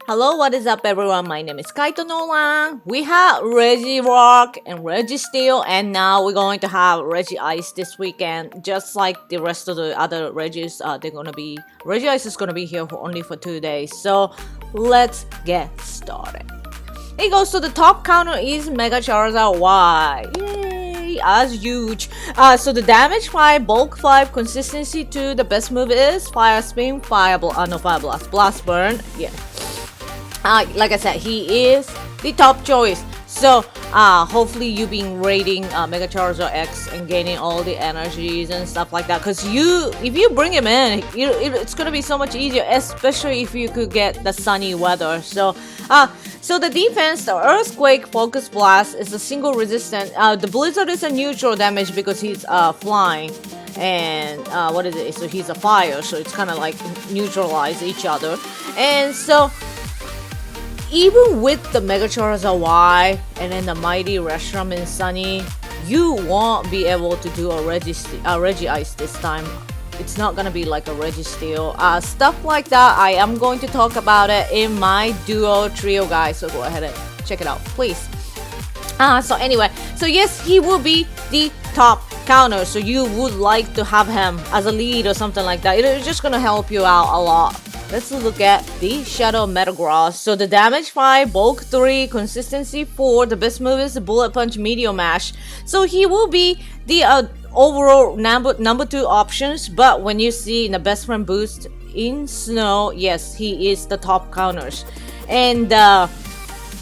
Hello, what is up everyone? My name is KaitoNolan. We have Regirock and Registeel, and now we're going to have Regice this weekend. Just like the rest of the other Regis, Regice is gonna be here only for 2 days. So let's get started. It goes to the top counter is Mega Charizard Y. Yay, as huge. So the damage 5, bulk 5, consistency 2. The best move is Fire Spin, Fire Blast, Blast Burn. Yeah. Like I said, he is the top choice. So hopefully you've been raiding Mega Charizard X and gaining all the energies and stuff like that. Cause if you bring him in, it's gonna be so much easier, especially if you could get the sunny weather. So the defense, the Earthquake, Focus Blast is a single resistant. The Blizzard is a neutral damage because he's flying. And what is it? So he's a fire, so it's kind of like neutralize each other. And so even with the Mega Charizard Y and then the mighty Reshiram and Sunny, you won't be able to do a Regice this time. It's not gonna be like a Registeel. Stuff like that, I am going to talk about it in my duo trio, guys. So go ahead and check it out, please. So anyway, so yes, he will be the top counter. So you would like to have him as a lead or something like that. It's just gonna help you out a lot. Let's look at the Shadow Metagross. So the damage 5, bulk 3, consistency 4. The best move is the Bullet Punch, Meteor Mash. So he will be the overall number 2 options. But when you see in the best friend boost in Snow, yes, he is the top counters. And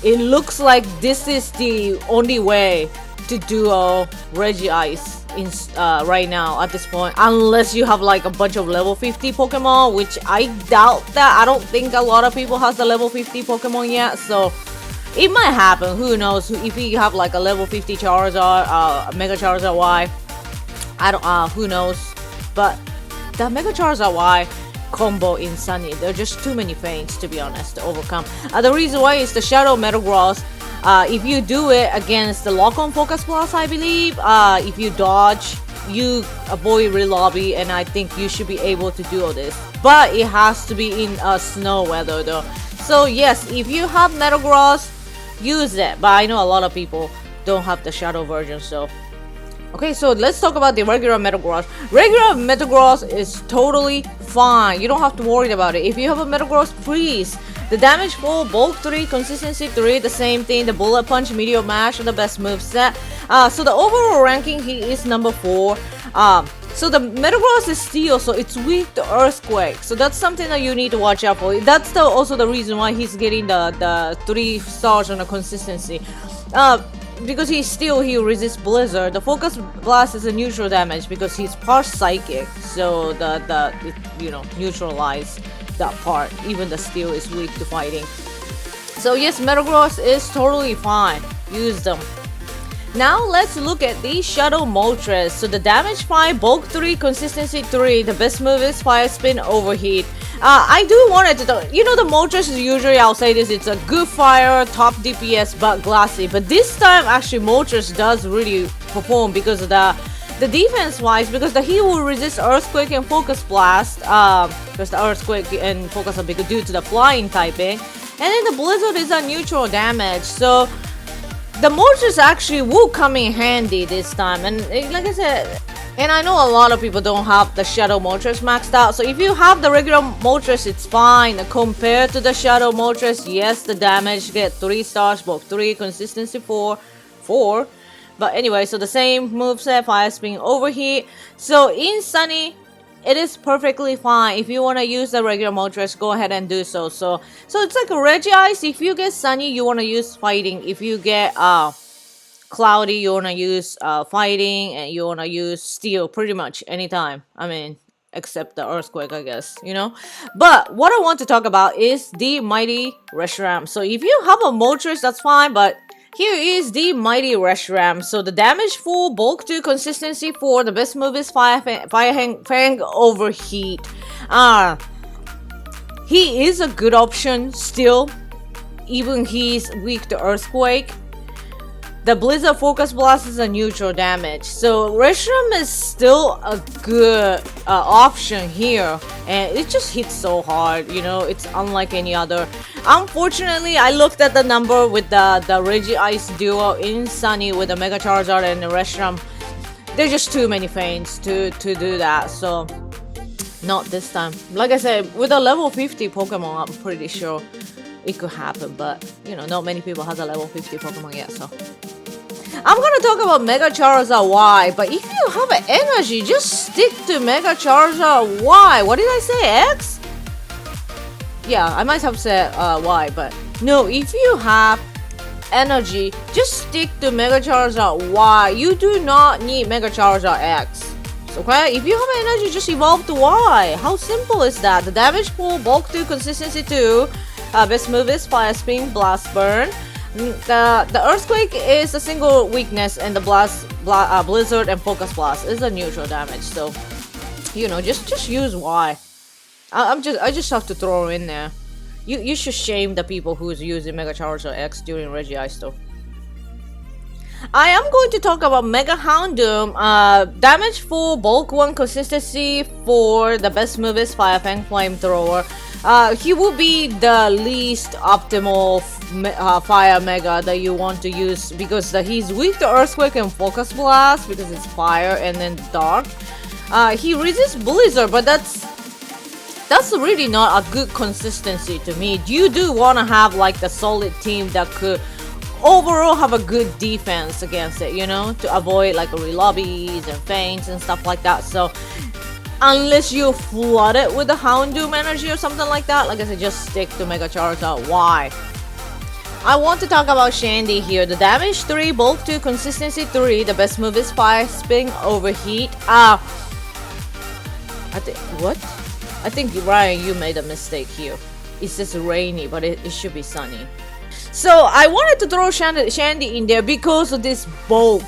it looks like this is the only way to duo Regice right now at this point, unless you have like a bunch of level 50 Pokemon, which I doubt that. I don't think a lot of people has the level 50 Pokemon yet, so it might happen. Who knows? If you have like a level 50 Charizard, Mega Charizard Y, who knows? But the Mega Charizard Y combo in Sunny, there are just too many things, to be honest, to overcome. The reason why is the Shadow Metagross. If you do it against the lock-on Focus Blast, I believe, if you dodge, you avoid Relobby, and I think you should be able to do all this. But it has to be in snow weather though. So yes, if you have Metagross, use it. But I know a lot of people don't have the Shadow version, so... Okay, so let's talk about the regular Metagross. Regular Metagross is totally fine. You don't have to worry about it. If you have a Metagross, please. The damage 4, bulk 3, consistency 3, the same thing. The Bullet Punch, Meteor Mash are the best moveset. So the overall ranking, he is number 4. So the Metagross is Steel, so it's weak to Earthquake. So that's something that you need to watch out for. That's also the reason why he's getting the 3 stars on the consistency. Because he resists Blizzard. The Focus Blast is a neutral damage because he's part Psychic, so neutralize that part. Even the Steel is weak to fighting. So yes, Metagross is totally fine. Use them. Now let's look at the Shadow Moltres. So the damage 5, bulk 3, consistency 3. The best move is Fire Spin, Overheat. I do want it to, the Moltres is usually, I'll say this, it's a good fire, top DPS, but glassy. But this time, actually, Moltres does really perform because of the defense wise, because he will resist Earthquake and Focus Blast, because the Earthquake and Focus are big due to the flying typing. And then the Blizzard is a neutral damage, so the Moltres actually will come in handy this time. And like I said, and I know a lot of people don't have the Shadow Moltres maxed out. So if you have the regular Moltres, it's fine. Compared to the Shadow Moltres, yes, the damage get 3 stars, bulk 3, consistency 4. But anyway, so the same moveset, Fire Spin, Overheat. So in Sunny, it is perfectly fine. If you want to use the regular Moltres, go ahead and do so. So it's like a Regice. If you get Sunny, you want to use Fighting. If you get Cloudy, you want to use Fighting, and you want to use Steel pretty much anytime. I mean, except the Earthquake, I guess, But what I want to talk about is the mighty Reshiram. So if you have a Moltres, that's fine, but here is the mighty Reshiram. So the damage 4, bulk 2, consistency 4. The best move is Fire Fang, Overheat. He is a good option still, even he's weak to Earthquake. The Blizzard Focus Blast is a neutral damage, so Reshiram is still a good option here, and it just hits so hard, it's unlike any other Unfortunately, I looked at the number with the Regice duo in Sunny with the Mega Charizard and the Reshiram. There's just too many fans to do that, so not this time. Like I said, with a level 50 Pokemon, I'm pretty sure it could happen, but you know, not many people has a level 50 Pokemon yet, so. I'm gonna talk about Mega Charizard Y, but if you have an energy, just stick to Mega Charizard Y. What did I say, X? Yeah, I might have said Y, but no, if you have energy, just stick to Mega Charizard Y. You do not need Mega Charizard X. Okay? If you have energy, just evolve to Y. How simple is that? The damage pool, bulk 2, consistency 2. Best move is Fire Spin, Blast Burn. The Earthquake is a single weakness, and the Blizzard and Focus Blast is a neutral damage. So, you know, just use Y. I just have to throw in there. You should shame the people who's using Mega Charizard X during Regice though. I am going to talk about Mega Houndoom. Damage 4, bulk 1, consistency 4. The best move is Fire Fang Flamethrower. He will be the least optimal fire mega that you want to use because he's weak to Earthquake and Focus Blast because it's fire and then dark. He resists Blizzard, but that's really not a good consistency to me. You do want to have like the solid team that could overall have a good defense against it, you know, to avoid like relobbies and feints and stuff like that. So unless you flood it with the Houndoom energy or something like that, like I said, just stick to Mega Charizard Y. I want to talk about Shandy here. The damage 3, bulk 2, consistency 3. The best move is Fire Spin, Overheat. I think Ryan, you made a mistake here. It says rainy, but it should be sunny. So I wanted to throw Shandy in there because of this bulk.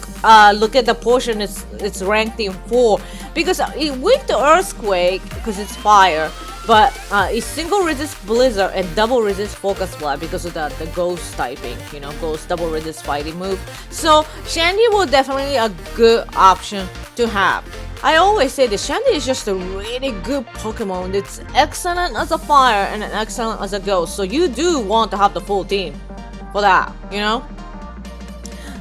Look at the portion, it's ranked in 4. Because it weak to Earthquake, because it's fire. But it single resist Blizzard and double resist Focus Blast because of the Ghost typing. You know, Ghost double resist fighting move. So Shandy will definitely a good option to have. I always say that Shandy is just a really good Pokemon. It's excellent as a fire and excellent as a ghost. So you do want to have the full team for that, you know?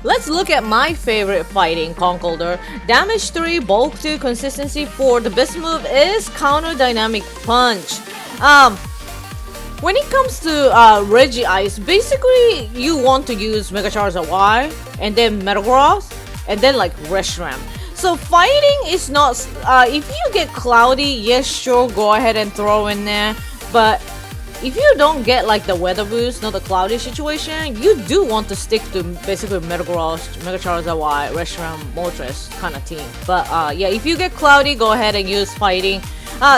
Let's look at my favorite fighting Conkeldurr. Damage 3, bulk 2, consistency 4. The best move is Counter Dynamic Punch. When it comes to Regice, basically you want to use Mega Charizard Y and then Metagross and then like Reshiram. So fighting is not, if you get Cloudy, yes sure, go ahead and throw in there, but if you don't get like the weather boost, not the Cloudy situation, you do want to stick to basically Metagross, Mega Charizard Y, Reshiram, Moltres kind of team. But yeah, if you get Cloudy, go ahead and use fighting.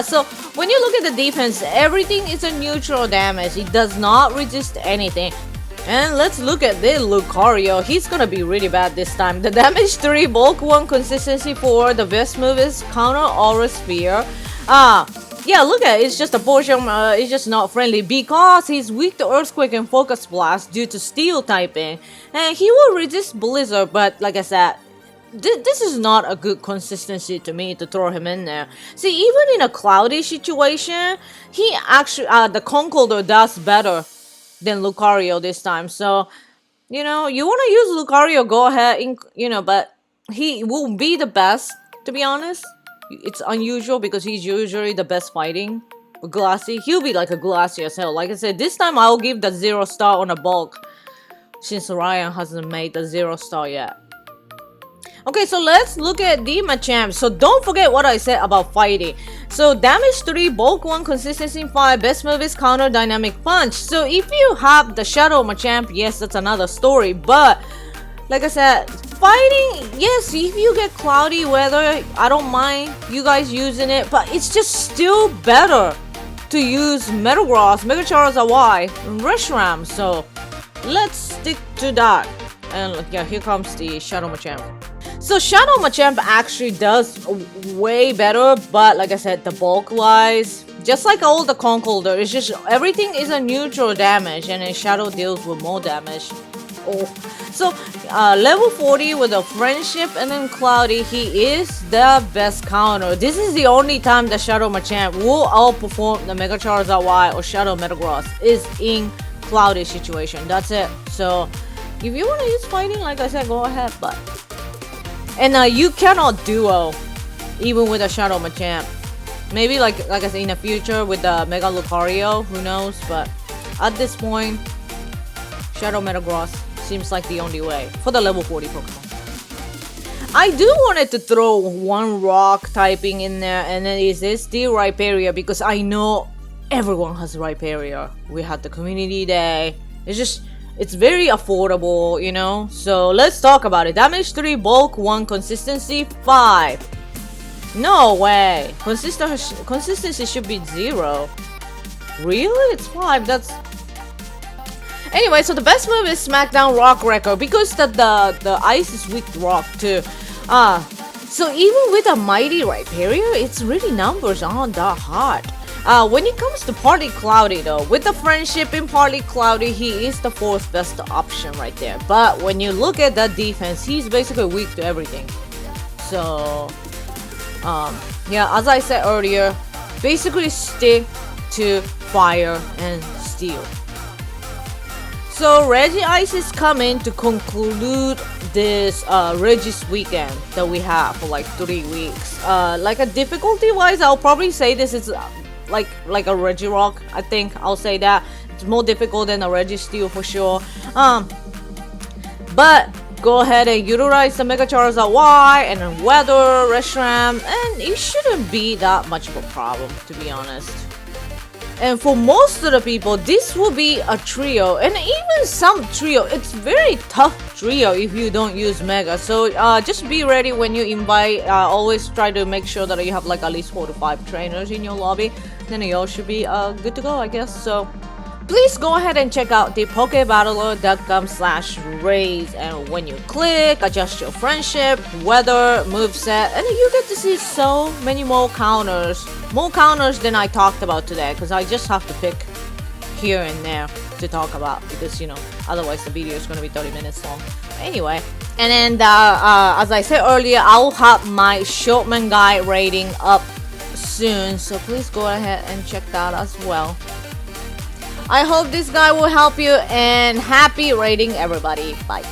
So when you look at the defense, everything is a neutral damage. It does not resist anything. And let's look at the Lucario. He's gonna be really bad this time. The damage 3, bulk 1, consistency 4. The best move is Counter Aura Sphere. Yeah, look at it. It's just a portion. It's just not friendly because he's weak to Earthquake and Focus Blast due to Steel typing. And he will resist Blizzard, but like I said, this is not a good consistency to me to throw him in there. See, even in a Cloudy situation, he actually, the Conkeldurr does better than Lucario this time. So, you know, you want to use Lucario, go ahead, you know, but he will be the best, to be honest. It's unusual because he's usually the best fighting. Glassy, he'll be like a Glassy as hell. Like I said, this time I'll give the 0 star on a bulk since Ryan hasn't made the 0 star yet. Okay, so let's look at the Machamp. So don't forget what I said about fighting. So damage 3, bulk 1, consistency 5. Best move is Counter Dynamic Punch. So if you have the Shadow Machamp, yes, that's another story. But like I said, fighting, yes, if you get Cloudy weather, I don't mind you guys using it. But it's just still better to use Metagross, Mega Charizard Y, and Reshiram. So let's stick to that. And yeah, here comes the Shadow Machamp. So Shadow Machamp actually does way better, but like I said, the bulk wise, just like all the Conkeldurr, it's just everything is a neutral damage, and then Shadow deals with more damage. Oh, so level 40 with a Friendship and then Cloudy, he is the best counter. This is the only time the Shadow Machamp will outperform the Mega Charizard Y or Shadow Metagross is in cloudy situation. That's it. So if you want to use fighting, like I said, go ahead. But you cannot duo even with a Shadow Machamp. Maybe like I said in the future with the Mega Lucario, who knows? But at this point, Shadow Metagross seems like the only way for the level 40 Pokemon. I do wanted to throw one rock typing in there, and then is this the Rhyperior, because I know everyone has Rhyperior. We had the community day. It's very affordable, you know. So let's talk about it. Damage 3, bulk 1, consistency 5. No way. Consistency should be 0. Really? It's 5. That's... Anyway, so the best move is Smackdown Rock Wrecker, because the ice is weak to rock too. So even with a mighty Rhyperior, its really numbers aren't that hard. When it comes to Partly Cloudy though, with the friendship in Partly Cloudy, he is the 4th best option right there. But when you look at that defense, he's basically weak to everything. So, yeah, as I said earlier, basically stick to fire and steel. So Regice is coming to conclude this Regice weekend that we have for like 3 weeks. Like a difficulty wise, I'll probably say this is like a Regirock. I think I'll say that it's more difficult than a Registeel for sure. But go ahead and utilize the Mega Charizard Y and then Weather, Reshiram, and it shouldn't be that much of a problem, to be honest. And for most of the people, this will be a trio, and even some trio, it's very tough trio if you don't use Mega. So just be ready when you invite. Always try to make sure that you have like at least 4 to 5 trainers in your lobby. Then you all should be good to go, I guess. So please go ahead and check out the Pokebattler.com/raids, and when you click, adjust your friendship, weather, moveset, and you get to see so many more counters than I talked about today, because I just have to pick here and there to talk about, because you know, otherwise the video is going to be 30 minutes long. Anyway, and then as I said earlier, I'll have my Shortman guide rating up soon, so please go ahead and check that as well. I hope this guy will help you, and happy raiding everybody. Bye.